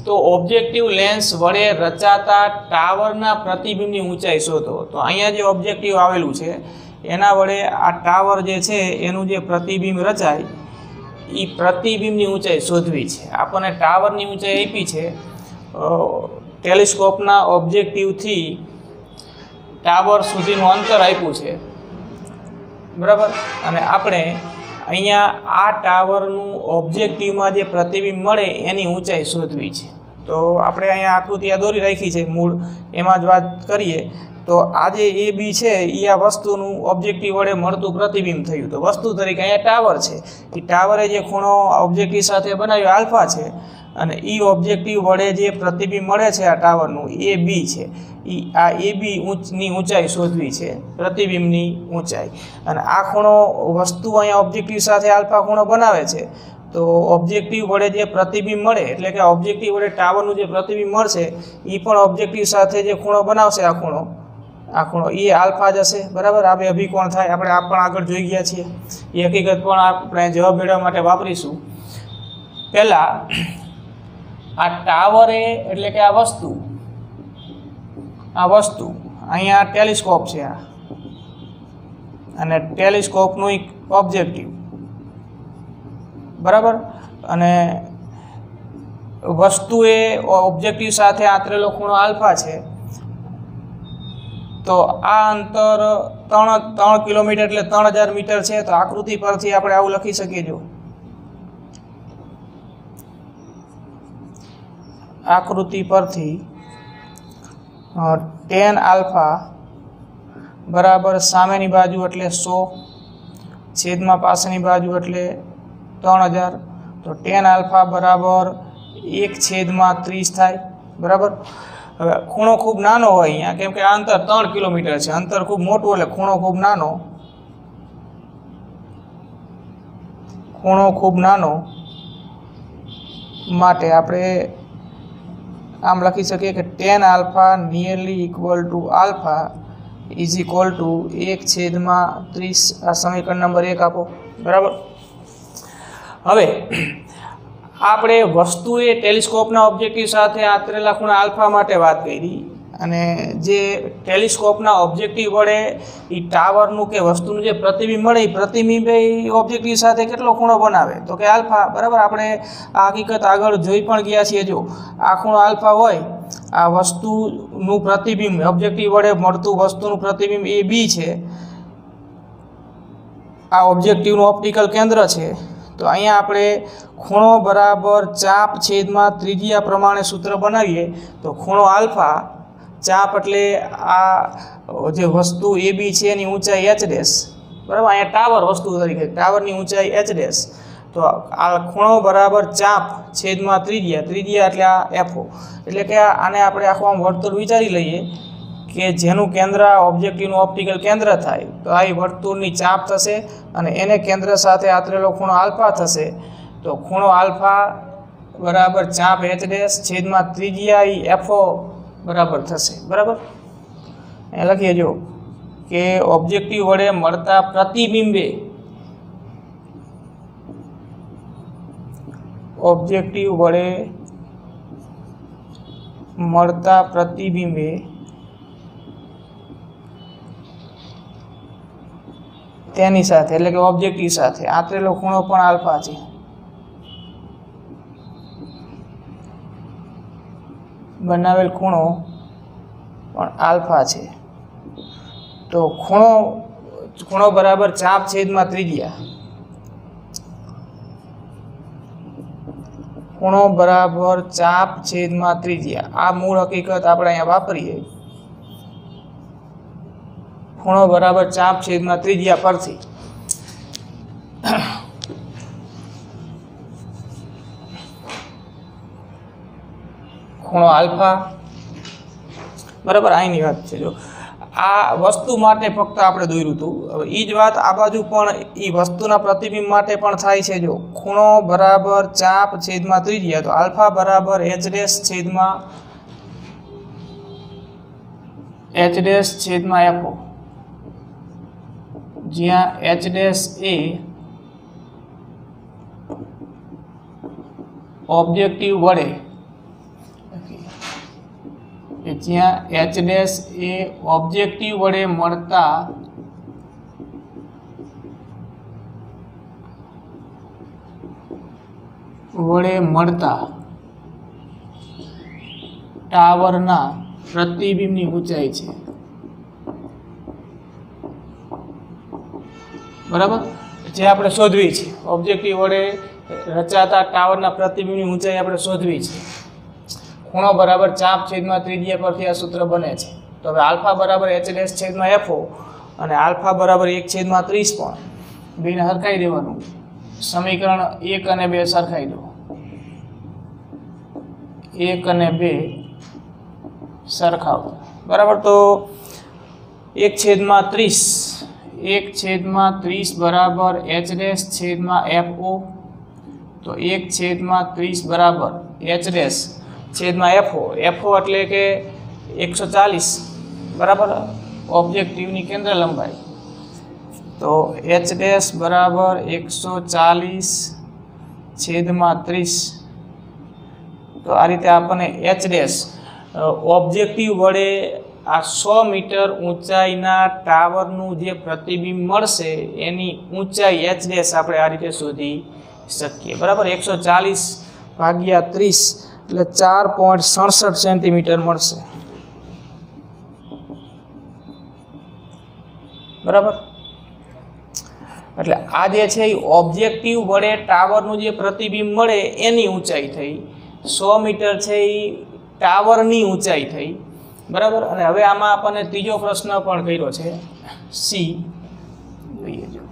તો ઓબ્જેક્ટિવ લેન્સ વડે રચાતા ટાવરના પ્રતિબિંબની ઊંચાઈ શોધો. તો અહીંયા જે ઓબ્જેક્ટિવ આવેલું છે એના વડે આ ટાવર જે છે એનું જે પ્રતિબિંબ રચાય એ પ્રતિબિંબની ઊંચાઈ શોધવી છે. આપણને ટાવરની ઊંચાઈ આપી છે ટેલિસ્કોપના ઓબ્જેક્ટિવથી ટાવર સુધીનું અંતર આપ્યું છે. બરાબર. અને આપણે અહીંયા આ ટાવરનું ઓબ્જેક્ટિવમાં જે પ્રતિબિંબ મળે એની ઊંચાઈ શોધવી છે. તો આપણે અહીંયા આકૃતિ આ દોરી રાખી છે મૂળ, એમાં જ વાત કરીએ તો આ જે એ બી છે એ આ વસ્તુનું ઓબ્જેક્ટિવ વડે મળતું પ્રતિબિંબ થયું. તો વસ્તુ તરીકે અહીંયા ટાવર છે, એ ટાવરે જે ખૂણો ઓબ્જેક્ટિવ સાથે બનાવ્યો આલ્ફા છે અને એ ઓબ્જેક્ટિવ વડે જે પ્રતિબિંબ મળે છે આ ટાવરનું એ બી છે. આ એ બી ની ઊંચાઈ શોધવી છે, પ્રતિબિંબની ઊંચાઈ. અને આ ખૂણો વસ્તુ અહીંયા ઓબ્જેક્ટિવ સાથે આલ્ફા ખૂણો બનાવે છે. તો ઓબ્જેક્ટિવ વડે જે પ્રતિબિંબ મળે એટલે કે ઓબ્જેક્ટિવ વડે ટાવરનું જે પ્રતિબિંબ મળશે એ પણ ઓબ્જેક્ટિવ સાથે જે ખૂણો બનાવશે આ ખૂણો એ આલ્ફા જ હશે. બરાબર. આ બે અભિકોણ થાય, આપણે આ પણ આગળ જોઈ ગયા છીએ. એ હકીકત પણ આપણે જવાબ મેળવવા માટે વાપરીશું. પહેલાં આ ટાવરે એટલે કે આ વસ્તુ અહીંયા ટેલિસ્કોપ છે આ, અને ટેલિસ્કોપનું એક ઓબ્જેક્ટિવ. બરાબર. અને વસ્તુએ ઓબ્જેક્ટિવ સાથે આંતરેલો ખૂણો આલ્ફા છે. તો આ અંતર 3 કિલોમીટર એટલે 3000 મીટર છે. તો આકૃતિ પરથી આપણે આવું લખી શકીએ. જો આકૃતિ પરથી tan આલ્ફા બરાબર સામેની બાજુ એટલે 100 છેદમાં પાછળની બાજુ એટલે 3000. તો tan આલ્ફા બરાબર 1/30 થાય. બરાબર. હવે ખૂણો ખૂબ નાનો હોય અહીંયા, કેમ કે આ અંતર 3 કિલોમીટર છે, અંતર ખૂબ મોટું એટલે ખૂણો ખૂબ નાનો માટે આપણે આમ લખી શકીએ કે tan alpha nearly equal to alpha is equal to 1/30 આ સમીકરણ નંબર 1 આપો બરાબર। હવે આપણે વસ્તુએ ટેલિસ્કોપના ઓબ્જેક્ટિવ સાથે આંતરેલા ખૂણા આલ્ફા માટે વાત કરી અને જે ટેલિસ્કોપના ઓબ્જેક્ટિવ વડે એ ટાવરનું કે વસ્તુનું જે પ્રતિબિંબ મળે એ પ્રતિબિંબ એ ઓબ્જેક્ટિવ સાથે કેટલો ખૂણો બનાવે તો કે આલ્ફા બરાબર। આપણે આ હકીકત આગળ જોઈ પણ ગયા છીએ। જો આ ખૂણો આલ્ફા હોય, આ વસ્તુનું પ્રતિબિંબ ઓબ્જેક્ટિવ વડે મળતું વસ્તુનું પ્રતિબિંબ એ બી છે, આ ઓબ્જેક્ટિવનું ઓપ્ટિકલ કેન્દ્ર છે। તો અહીંયા આપણે ખૂણો બરાબર ચાપ છેદમાં ત્રિજ્યા પ્રમાણે સૂત્ર બનાવીએ તો ખૂણો આલ્ફા, ચાપ એટલે આ જે વસ્તુ એ બી છે એની ઊંચાઈ એચ ડેશ બરાબર, અહીંયા ટાવર વસ્તુ તરીકે ટાવરની ઊંચાઈ એચ ડેશ, તો આ ખૂણો બરાબર ચાપ છેદમાં ત્રિજ્યા એટલે આ એફઓ, એટલે કે આને આપણે આખું આમ વર્તુળ વિચારી લઈએ કે જેનું કેન્દ્ર ઓબ્જેક્ટિવનું ઓપ્ટિકલ કેન્દ્ર થાય તો આ વર્તુળની ચાપ થશે અને એને કેન્દ્ર સાથે આંતરેલો ખૂણો આલ્ફા થશે। તો ખૂણો આલ્ફા બરાબર ચાપ એચ ડેશ છેદમાં ત્રિજ્યા એ એફઓ બરાબર થશે બરાબર। એ લખીએ જો કે ઓબ્જેક્ટિવ વડે મળતા પ્રતિબિંબે ઓબ્જેક્ટિવ વડે મળતા પ્રતિબિંબે તેની સાથે એટલે કે ઓબ્જેક્ટિવ સાથે આંતરેલો ખૂણો પણ આલ્ફા છે બનાવેલ ખૂણો પણ આલ્ફા છે। તો ખૂણો બરાબર ચાપ છેદમાં ત્રિજ્યા, ખૂણો બરાબર ચાપ છેદમાં ત્રિજ્યા આ મૂળ હકીકત આપણે અહીંયા વાપરીએ। ખૂણો બરાબર ચાપ છેદમાં ત્રિજ્યા પરથી ખૂણો આલ્ફા બરાબર અહીંની વાત છે। જો આ વસ્તુ માટે ફક્ત આપણે દોર્યું હતું, હવે એ જ વાત આ બાજુ પણ એ વસ્તુના પ્રતિબિંબ માટે પણ થાય છે। જો ખૂણો બરાબર ચાપ છેદમાં ત્રિજ્યા તો આલ્ફા બરાબર એચ ડેશ છેદમાં એફઓ, જ્યાં એચ ડેશ એ ઓબ્જેક્ટિવ વડે જ્યાં એચ ડેશ એ ઓબ્જેક્ટિવ વડે મળતા ટાવરના પ્રતિબિંબની ઊંચાઈ છે બરાબર, જે આપણે શોધવી છે। ઓબ્જેક્ટિવ વડે રચાતા ટાવરના પ્રતિબિંબની ઊંચાઈ આપણે શોધવી છે। ખૂણો બરાબર ચાપ છેદમાં ત્રિજ્યા પરથી આ સૂત્ર બને છે। તો હવે આલ્ફા બરાબર એચ ડેશ છેદમાં એફઓ અને આલ્ફા બરાબર 1/30 પણ બેને સરખાઈ દેવાનું, સમીકરણ 1 અને 2 સરખાઈ દો, 1 અને 2 સરખાવો બરાબર। તો 1/30 બરાબર એચ ડેશ છેદમાં એફઓ, તો 1/30 બરાબર એચ ડેશ છેદમાં એફઓ એટલે કે 140 બરાબર ઓબ્જેક્ટિવની કેન્દ્ર લંબાઈ, તો એચ ડેશ બરાબર 140/30। તો આ રીતે આપણને એચ ડેશ ઓબ્જેક્ટિવ વડે આ 100 મીટર ઊંચાઈના ટાવરનું જે પ્રતિબિંબ મળશે એની ઊંચાઈ એચ ડેશ આપણે આ રીતે શોધી શકીએ બરાબર। 140/30 એટલે 4.67 સેન્ટીમીટર મળશે બરાબર। એટલે આ જે છે એ ઓબ્જેક્ટિવ વડે ટાવરનું જે પ્રતિબિંબ મળે એની ઊંચાઈ થઈ, 100 મીટર છે એ ટાવરની ઊંચાઈ થઈ બરાબર। અને હવે આમાં આપણને ત્રીજો પ્રશ્ન પણ કર્યો છે સી, જોઈએ જો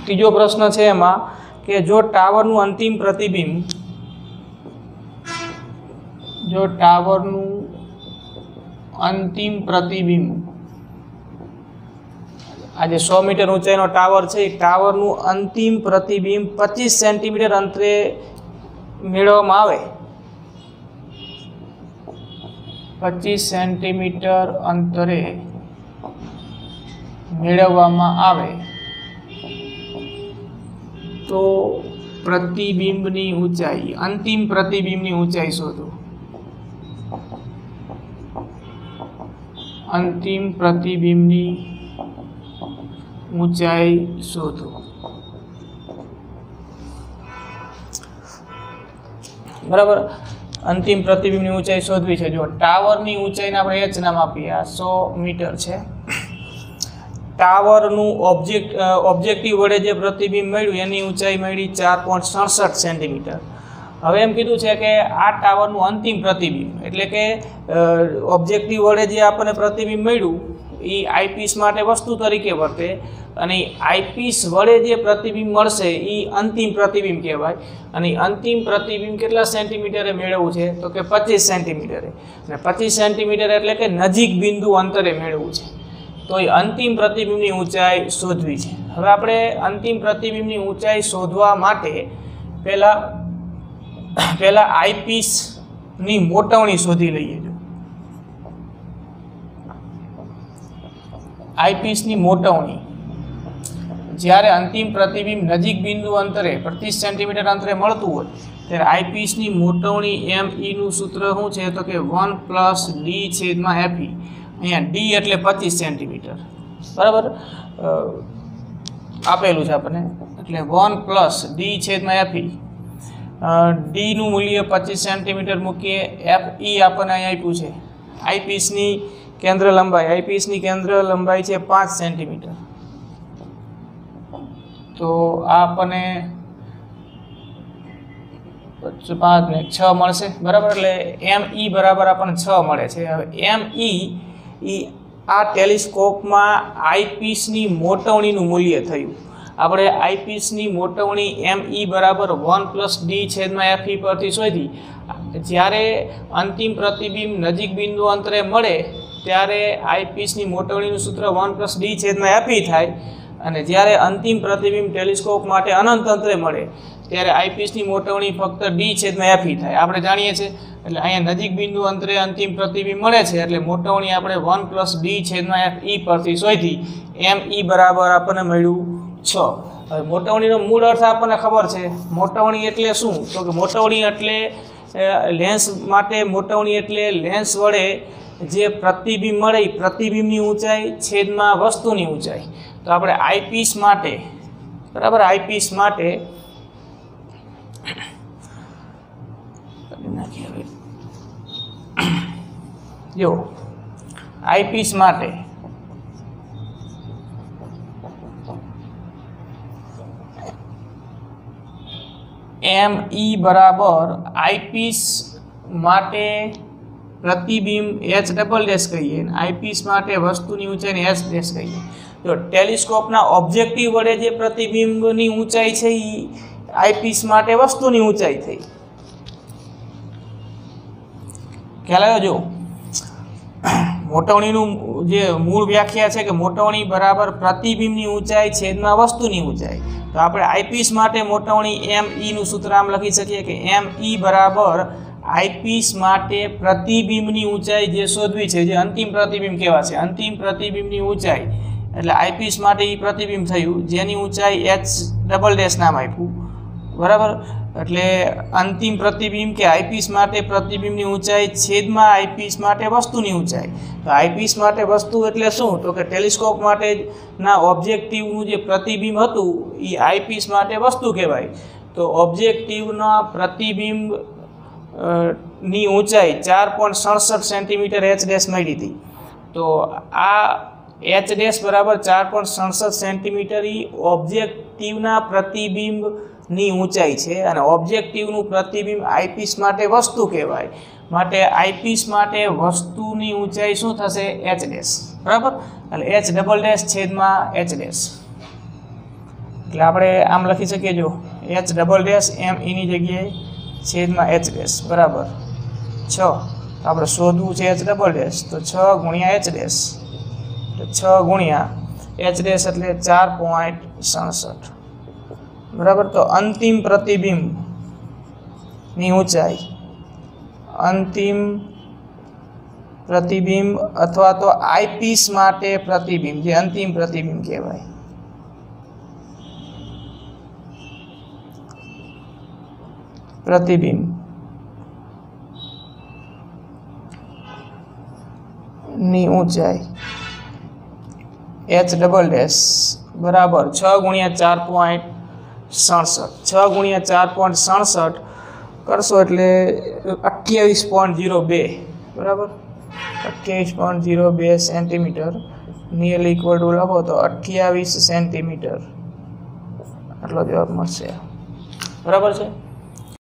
ત્રીજો પ્રશ્ન છે એમાં કે જો ટાવરનું અંતિમ પ્રતિબિંબ આજે 100 મીટર ઊંચાઈનો ટાવર છે, ટાવરનું અંતિમ પ્રતિબિંબ 25 સેન્ટીમીટર અંતરે મેળવવામાં આવે 25 સેન્ટીમીટર અંતરે મેળવવામાં આવે તો પ્રતિબિંબની ઊંચાઈ, અંતિમ પ્રતિબિંબની ઊંચાઈ શોધો. અંતિમ પ્રતિબિંબની ઊંચાઈ શોધો. બરાબર. અંતિમ પ્રતિબિંબની ઊંચાઈ શોધવી છે. જો ટાવરની ઊંચાઈને આપણે h નામ આપીએ, આ 100 મીટર છે. ટાવરનું ઓબ્જેક્ટિવ વડે જે પ્રતિબિંબ મળ્યું એની ઊંચાઈ મળી 4.67 સેન્ટીમીટર. હવે એમ કીધું છે કે આ ટાવરનું અંતિમ પ્રતિબિંબ એટલે કે ઓબ્જેક્ટિવ વડે જે આપણને પ્રતિબિંબ મળ્યું એ આઈપીસ માટે વસ્તુ તરીકે વર્તે અને આઈપીસ વડે જે પ્રતિબિંબ મળશે એ અંતિમ પ્રતિબિંબ કહેવાય. અને અંતિમ પ્રતિબિંબ કેટલા સેન્ટીમીટરે મેળવવું છે તો કે 25 સેન્ટીમીટરે. અને 25 સેન્ટીમીટર એટલે કે નજીક બિંદુ અંતરે મેળવવું છે. તો એ અંતિમ પ્રતિબિંબની ઊંચાઈ શોધવી છે. હવે આપણે અંતિમ પ્રતિબિંબની ઊંચાઈ શોધવા માટે પહેલા આઈપીસની મોટવણી શોધી લઈએ. જો આઈપીસની મોટવણી જ્યારે અંતિમ પ્રતિબિંબ નજીક બિંદુ અંતરે 25 સેન્ટીમીટર અંતરે મળતું હોય ત્યારે આઈપીસની મોટવણી ME નું સૂત્ર શું છે તો કે 1 + d/fe. અહીંયા d એટલે 25 સેન્ટીમીટર, બરાબર આપેલું છે આપણને, એટલે 1 + d/fe. d નું મૂલ્ય 25 સેન્ટીમીટર મૂકીએ. fe આપણને અહીં આપ્યું છે. આઈપીસની કેન્દ્ર લંબાઈ છે 5 સેન્ટીમીટર. તો આ આપણને 5 ને 6 મળશે, બરાબર. એટલે ME બરાબર આપણને 6 મળે છે. હવે ME આ ટેલિસ્કોપમાં આઈપીસની મોટવણીનું મૂલ્ય થયું. આપણે આઈપીસની મોટવણી ME બરાબર 1 + d/fe પરથી શોધી. જ્યારે અંતિમ પ્રતિબિંબ નજીક બિંદુ અંતરે મળે ત્યારે આઈપીસની મોટવણીનું સૂત્ર 1 + d/fe થાય. અને જ્યારે અંતિમ પ્રતિબિંબ ટેલિસ્કોપ માટે અનંત અંતરે મળે ત્યારે આઈપીસની મોટવણી ફક્ત d/fe થાય. આપણે જાણીએ છીએ. એટલે અહીંયા નજીક બિંદુ અંતરે અંતિમ પ્રતિબિંબ મળે છે એટલે મોટવણી આપણે 1 + d/fe પરથી શોધી. ME બરાબર આપણને મળ્યું 6. હવે મોટવણીનો મૂળ અર્થ આપણને ખબર છે. મોટવણી એટલે શું તો કે મોટવણી એટલે લેન્સ માટે મોટવણી એટલે લેન્સ વડે જે પ્રતિબિંબ મળે એ પ્રતિબિંબની ઊંચાઈ છેદમાં વસ્તુની ઊંચાઈ. તો આપણે આઈપીસ માટે, બરાબર, આઈપીસ માટે જો આઈપીસ માટે ME બરાબર આઈપીસ માટે પ્રતિબિંબ h' કહીએ, આઈપીસ માટે વસ્તુની ઊંચાઈને h' કહીએ. જો ટેલિસ્કોપના ઓબ્જેક્ટિવ વડે જે પ્રતિબિંબની ઊંચાઈ છે એ આઈપીસ માટે વસ્તુની ઊંચાઈ થઈ. ખ્યાલ આવ્યો? જો મોટવણીનું જે મૂળ વ્યાખ્યા છે કે મોટવણી બરાબર પ્રતિબિંબની ઊંચાઈ છેદમાં વસ્તુની ઊંચાઈ. તો આપણે આઈપીસ માટે મોટવણી ME નું સૂત્ર આમ લખી શકીએ કે ME બરાબર આઈપીસ માટે પ્રતિબિંબની ઊંચાઈ જે શોધવી છે, જે અંતિમ પ્રતિબિંબ કહેવાય છે, અંતિમ પ્રતિબિંબની ઊંચાઈ એટલે આઈપીસ માટે એ પ્રતિબિંબ થયું જેની ઊંચાઈ h' નામ આપ્યું, બરાબર. એટલે અંતિમ પ્રતિબિંબ કે આઈપીસ માટે પ્રતિબિંબની ઊંચાઈ છેદમાં આઈપીસ માટે વસ્તુની ઊંચાઈ. તો આઈપીસ માટે વસ્તુ એટલે શું તો કે ટેલિસ્કોપ માટેના ઓબ્જેક્ટિવનું જે પ્રતિબિંબ હતું એ આઈપીસ માટે વસ્તુ કહેવાય. તો ઓબ્જેક્ટિવના પ્રતિબિંબ ની ઊંચાઈ 4.67 સેન્ટીમીટર h' મળી હતી. તો આ h' બરાબર 4.67 સેન્ટીમીટર એ ઓબ્જેક્ટિવના પ્રતિબિંબની ઊંચાઈ છે. અને ઓબ્જેક્ટિવનું પ્રતિબિંબ આઈપીસ માટે વસ્તુ કહેવાય. માટે આઈપીસ માટે વસ્તુની ઊંચાઈ શું થશે? h', બરાબર. એટલે h" છેદમાં h'. એટલે આપણે આમ લખી શકીએ. જો h" ME ની જગ્યાએ છેદમાં h' બરાબર 6. આપણે શોધવું છે h', તો 6 ગુણ્યા h', તો 6 ગુણ્યા h' એટલે 4.67, બરાબર. તો અંતિમ પ્રતિબિંબ ની ઊંચાઈ અંતિમ પ્રતિબિંબ અથવા તો આઈપીસ માટે પ્રતિબિંબ, જે અંતિમ પ્રતિબિંબ કહેવાય. પ્રતિબિંબ ની ઊંચાઈ h ડબલ ડેશ બરાબર 6 × 4.67. 6 × 4.67 કરશો એટલે 28.02 બરાબર 28.02 સેન્ટીમીટર નિયરલી ઇક્વલ ટુ લખો તો 28 સેન્ટીમીટર આટલો જવાબ મળશે. બરાબર છે.